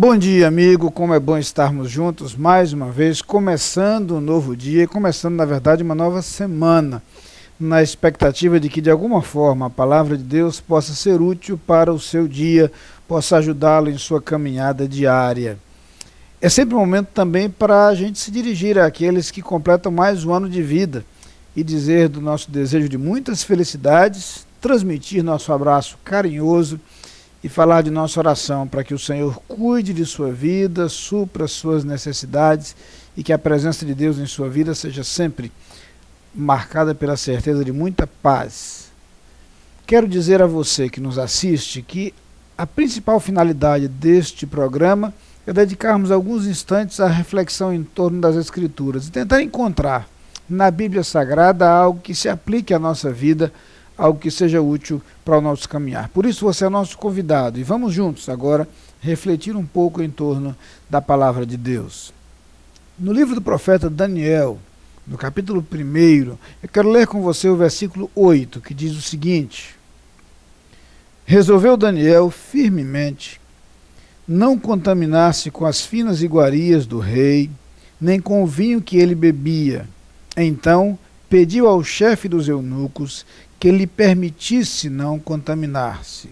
Bom dia, amigo, como é bom estarmos juntos mais uma vez, começando um novo dia, começando, na verdade, uma nova semana, na expectativa de que, de alguma forma, a palavra de Deus possa ser útil para o seu dia, possa ajudá-lo em sua caminhada diária. É sempre um momento também para a gente se dirigir àqueles que completam mais um ano de vida e dizer do nosso desejo de muitas felicidades, transmitir nosso abraço carinhoso e falar de nossa oração para que o Senhor cuide de sua vida, supra suas necessidades e que a presença de Deus em sua vida seja sempre marcada pela certeza de muita paz. Quero dizer a você que nos assiste que a principal finalidade deste programa é dedicarmos alguns instantes à reflexão em torno das Escrituras e tentar encontrar na Bíblia Sagrada algo que se aplique à nossa vida, algo que seja útil para o nosso caminhar. Por isso você é nosso convidado e vamos juntos agora refletir um pouco em torno da palavra de Deus. No livro do profeta Daniel, no capítulo 1, eu quero ler com você o versículo 8, que diz o seguinte: Resolveu Daniel firmemente não contaminar-se com as finas iguarias do rei, nem com o vinho que ele bebia. Então pediu ao chefe dos eunucos que lhe permitisse não contaminar-se.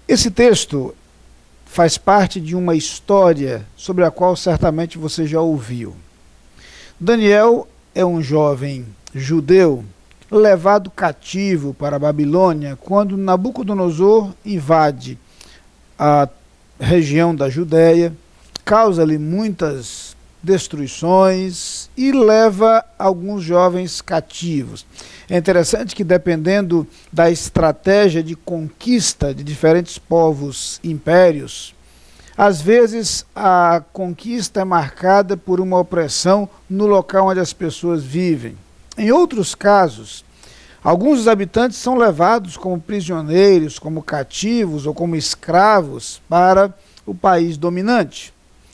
Esse texto faz parte de uma história sobre a qual certamente você já ouviu. Daniel é um jovem judeu levado cativo para a Babilônia quando Nabucodonosor invade a região da Judéia, causa-lhe muitas destruições e leva alguns jovens cativos. É interessante que, dependendo da estratégia de conquista de diferentes povos e impérios, às vezes a conquista é marcada por uma opressão no local onde as pessoas vivem. Em outros casos, alguns dos habitantes são levados como prisioneiros, como cativos ou como escravos para o país dominante.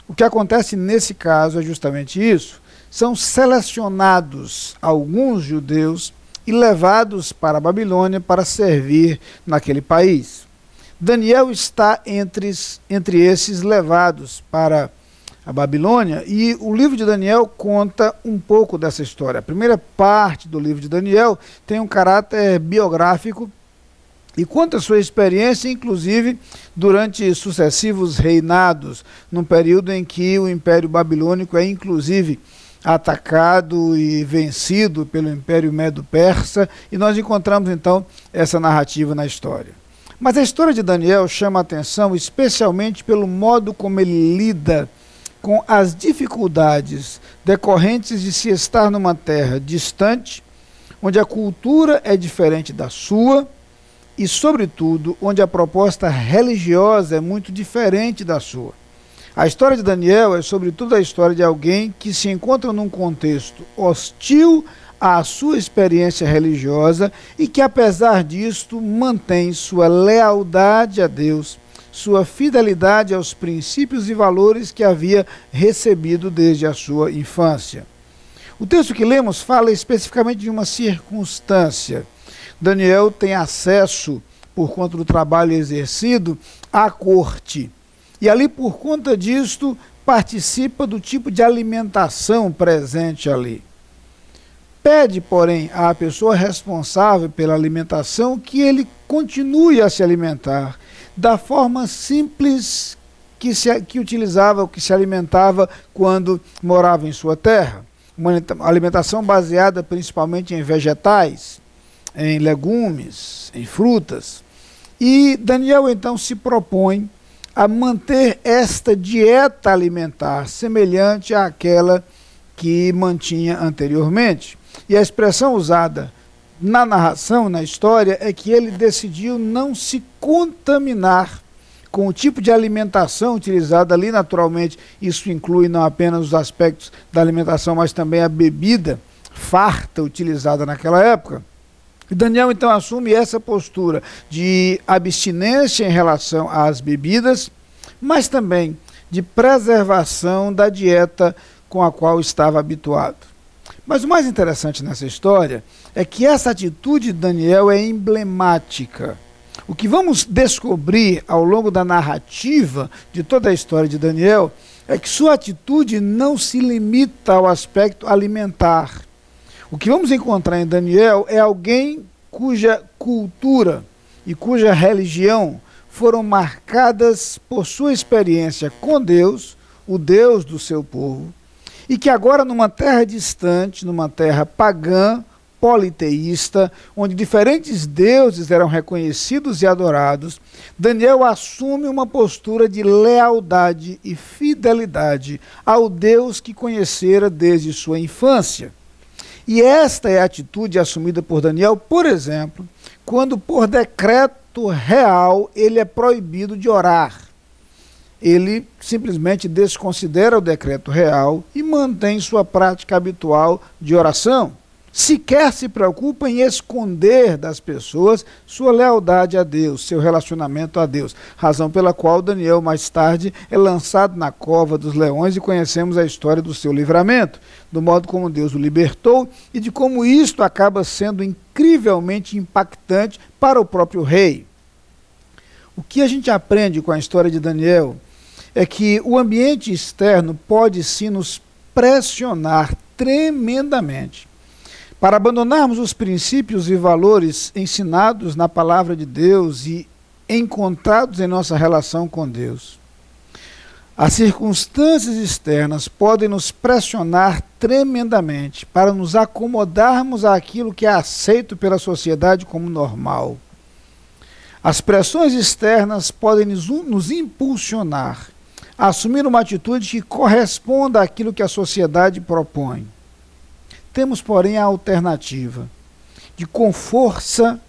O que acontece nesse caso é justamente isso. São selecionados alguns judeus e levados para a Babilônia para servir naquele país. Daniel está entre esses levados para a Babilônia e o livro de Daniel conta um pouco dessa história. A primeira parte do livro de Daniel tem um caráter biográfico e conta a sua experiência, inclusive, durante sucessivos reinados, num período em que o Império Babilônico é, inclusive, atacado e vencido pelo Império Medo-Persa, e nós encontramos, então, essa narrativa na história. Mas a história de Daniel chama a atenção especialmente pelo modo como ele lida com as dificuldades decorrentes de se estar numa terra distante, onde a cultura é diferente da sua, e, sobretudo, onde a proposta religiosa é muito diferente da sua. A história de Daniel é, sobretudo, a história de alguém que se encontra num contexto hostil à sua experiência religiosa e que, apesar disto, mantém sua lealdade a Deus, sua fidelidade aos princípios e valores que havia recebido desde a sua infância. O texto que lemos fala especificamente de uma circunstância. Daniel tem acesso, por conta do trabalho exercido, à corte. E ali, por conta disto, participa do tipo de alimentação presente ali. Pede, porém, à pessoa responsável pela alimentação que ele continue a se alimentar da forma simples que utilizava, que se alimentava quando morava em sua terra. Uma alimentação baseada principalmente em vegetais, em legumes, em frutas. E Daniel então se propõe a manter esta dieta alimentar semelhante àquela que mantinha anteriormente. E a expressão usada na narração, na história, é que ele decidiu não se contaminar com o tipo de alimentação utilizada ali. Naturalmente, isso inclui não apenas os aspectos da alimentação, mas também a bebida farta utilizada naquela época. E Daniel então assume essa postura de abstinência em relação às bebidas, mas também de preservação da dieta com a qual estava habituado. Mas o mais interessante nessa história é que essa atitude de Daniel é emblemática. O que vamos descobrir ao longo da narrativa de toda a história de Daniel é que sua atitude não se limita ao aspecto alimentar. O que vamos encontrar em Daniel é alguém cuja cultura e cuja religião foram marcadas por sua experiência com Deus, o Deus do seu povo, e que agora numa terra distante, numa terra pagã, politeísta, onde diferentes deuses eram reconhecidos e adorados, Daniel assume uma postura de lealdade e fidelidade ao Deus que conhecera desde sua infância. E esta é a atitude assumida por Daniel, por exemplo, quando por decreto real ele é proibido de orar. Ele simplesmente desconsidera o decreto real e mantém sua prática habitual de oração. Sequer se preocupa em esconder das pessoas sua lealdade a Deus, seu relacionamento a Deus, razão pela qual Daniel mais tarde é lançado na cova dos leões e conhecemos a história do seu livramento, do modo como Deus o libertou e de como isto acaba sendo incrivelmente impactante para o próprio rei. O que a gente aprende com a história de Daniel é que o ambiente externo pode sim nos pressionar tremendamente para abandonarmos os princípios e valores ensinados na palavra de Deus e encontrados em nossa relação com Deus. As circunstâncias externas podem nos pressionar tremendamente para nos acomodarmos àquilo que é aceito pela sociedade como normal. As pressões externas podem nos impulsionar a assumir uma atitude que corresponda àquilo que a sociedade propõe. Temos, porém, a alternativa de, com força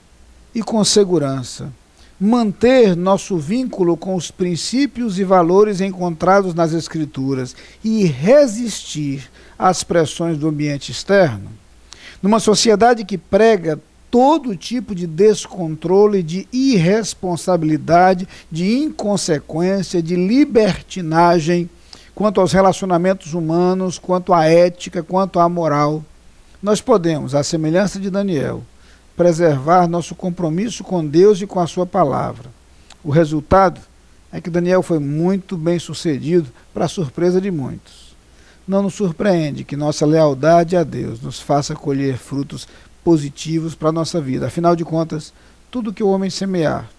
e com segurança, manter nosso vínculo com os princípios e valores encontrados nas Escrituras e resistir às pressões do ambiente externo. Numa sociedade que prega todo tipo de descontrole, de irresponsabilidade, de inconsequência, de libertinagem, quanto aos relacionamentos humanos, quanto à ética, quanto à moral, nós podemos, à semelhança de Daniel, preservar nosso compromisso com Deus e com a sua palavra. O resultado é que Daniel foi muito bem sucedido, para a surpresa de muitos. Não nos surpreende que nossa lealdade a Deus nos faça colher frutos positivos para a nossa vida. Afinal de contas, tudo que o homem semear,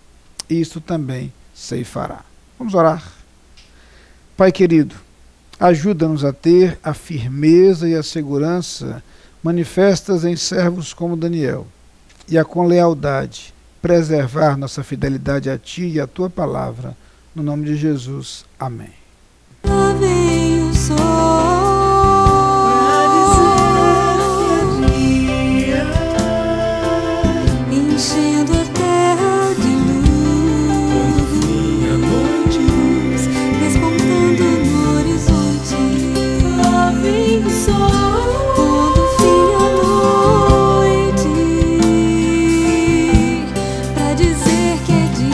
isto também ceifará. Vamos orar. Pai querido, ajuda-nos a ter a firmeza e a segurança manifestas em servos como Daniel, e a com lealdade preservar nossa fidelidade a Ti e a Tua palavra. No nome de Jesus. Amém. Lá vem o sol pra dizer que é dia, enchendo a terra de luz, Confia noites, despontando no horizonte. Lá vem o sol, pondo fim à noite, pra dizer que é dia.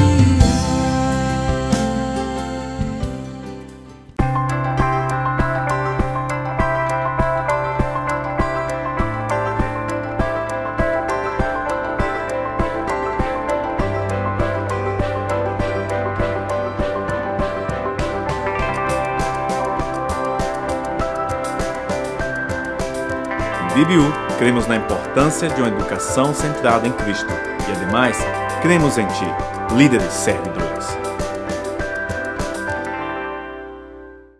Em DBU, cremos na importância de uma educação centrada em Cristo e, ademais, cremos em Ti, líderes servidores.